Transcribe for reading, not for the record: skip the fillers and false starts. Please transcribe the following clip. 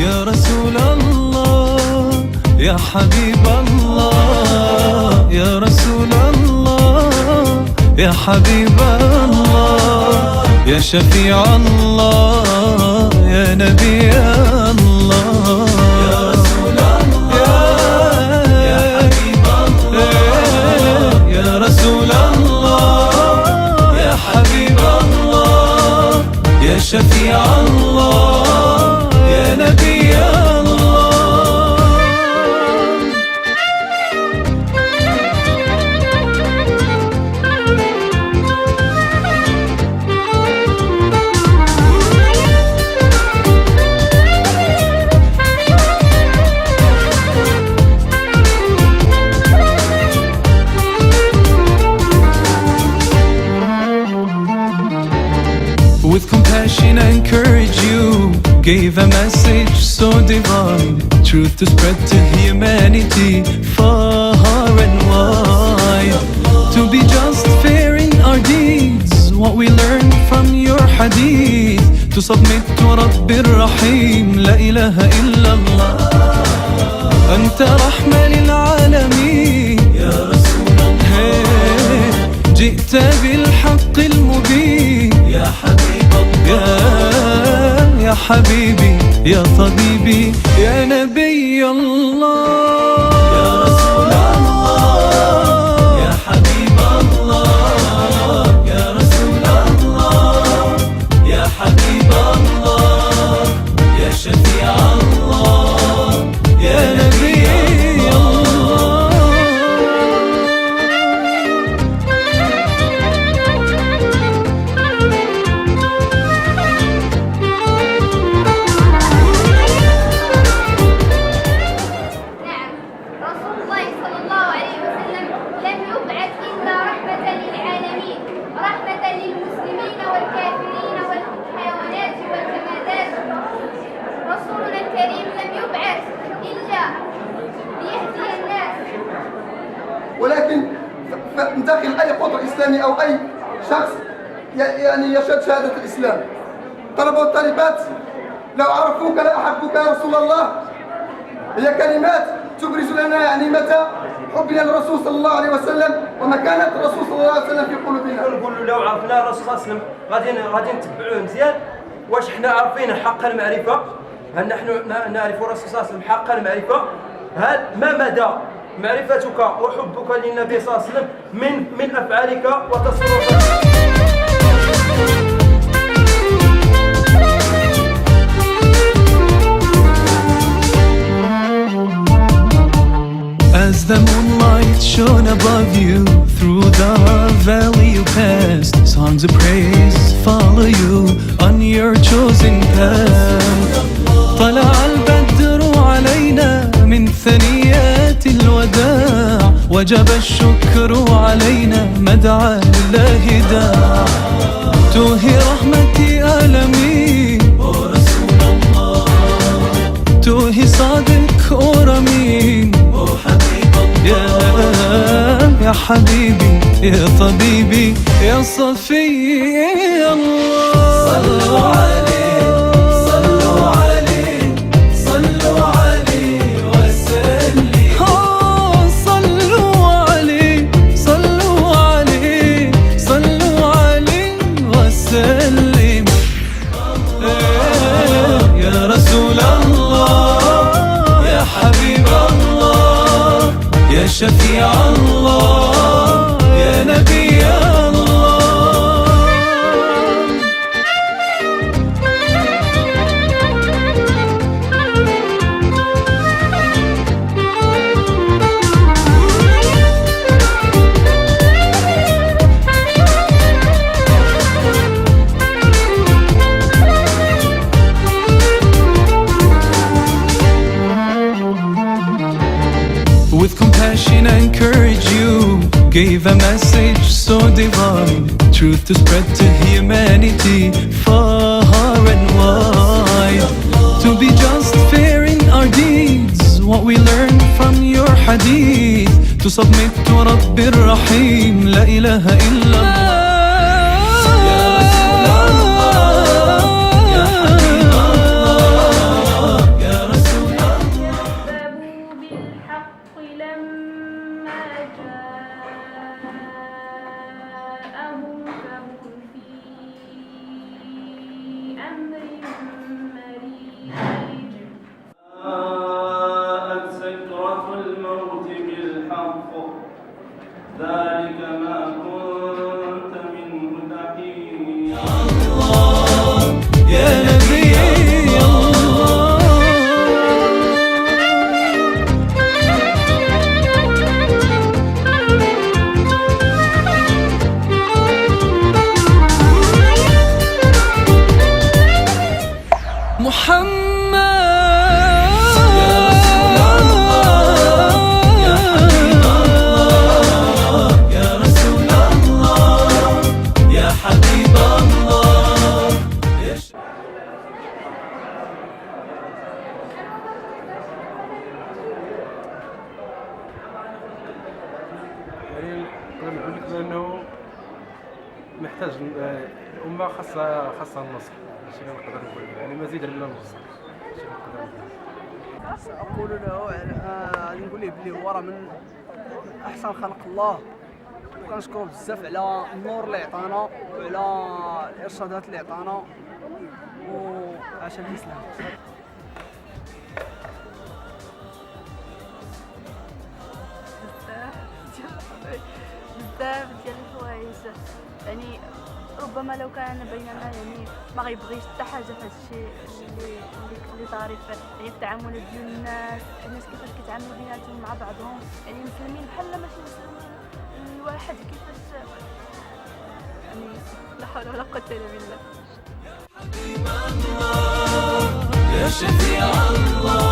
يا رسول الله يا حبيب الله، يا رسول الله يا حبيب الله، يا شفيع الله يا نبي الله، يا رسول الله يا حبيب الله، يا رسول الله يا حبيب الله، يا شفيع الله يا نبي الله. With compassion and courage you gave a message so divine, truth to spread to humanity far and wide. To be just, fair in our deeds, what we learned from your hadith, to submit to Rabbi Rahim, la ilaha illallah. أنت رحمة للعالمين يا رسول الله، جئت بالحق المبين يا حبيب الله، يا حبيبي يا طبيبي يا نبي الله، يا رسول الله يا حبيب الله، يا رسول الله يا حبيب الله، يا شفيع الله يا نبي الله. ولكن من داخل أي قطر إسلامي أو أي شخص يعني يشهد شهادة الإسلام، طلبة والطالبات لو عرفوك لأحبوك يا رسول الله، هي كلمات تبرز لنا يعني متى حبنا للرسول صلى الله عليه وسلم ومكانة الرسول صلى الله عليه وسلم في قلوبنا. نقولوا لو عرفنا الرسول صلى الله عليه وسلم غادي نتبعوه مزيان. واش حنا عارفين حق المعرفة؟ هل نحن نعرف الرسول صلى الله عليه وسلم حق المعرفة؟ هل ما مدى معرفتك وحبك للنبي صلى الله عليه وسلم من أفعالك وتصرفاتك؟ As the moonlight shone above you, through the valley you passed, songs of praise follow you on your chosen path. طلع البدر علينا من ثنيات الوداع، وجب الشكر علينا مدعى لله داع. توهي رحمتي ألمي ورسول الله، توهي صادق ورمين وحبيب الله، يا حبيبي يا طبيبي يا صفي الله. صلوا عليه صلوا عليه صلوا عليه وسلم، صلوا عليه صلوا عليه صلوا عليه وسلم. يا رسول الله يا حبيب الله، يا شفيع الله يا نبي الله. With compassion and courage you gave a message so divine, truth to spread to humanity far and wide. To be just, fair in our deeds, what we learned from your hadith, to submit to Rabbi Rahim, la ilaha illallah. يا رسول الله يا حبيب الله، يا لما جاءهم فهم في أمر مريج. جاءت سكرة الموت بالحق ذلك ما كنت منه تحيد. يا نبي الله محمد يا رسول الله يا حبيب الله يا رسول الله يا حبيب الله يا يعني نقدر نقول لك بانه محتاج الامه خاصها النصر. هادشي اللي نقدر نقول يعني مزيد من النصر. هادشي اللي نقدر نقول. سأقول له غادي نقول ليه بلي هو راه من أحسن خلق الله، وكنشكرو بزاف على النور اللي عطانا وعلى الإرشادات اللي عطانا، وعاش الإسلام. بزاف ديال الحوايج، يعني ربما لو كان بيننا يعني ما غيبغيش حتى حاجه في هذا الشيء اللي طاري يعني التعاملات ديال الناس كيفاش كيتعاملوا بيناتهم مع بعضهم، يعني المسلمين بحال ماشي مسلمين الواحد كيفاش، يعني لا حول ولا قوه الا بالله. حبيب الله يا شفيع الله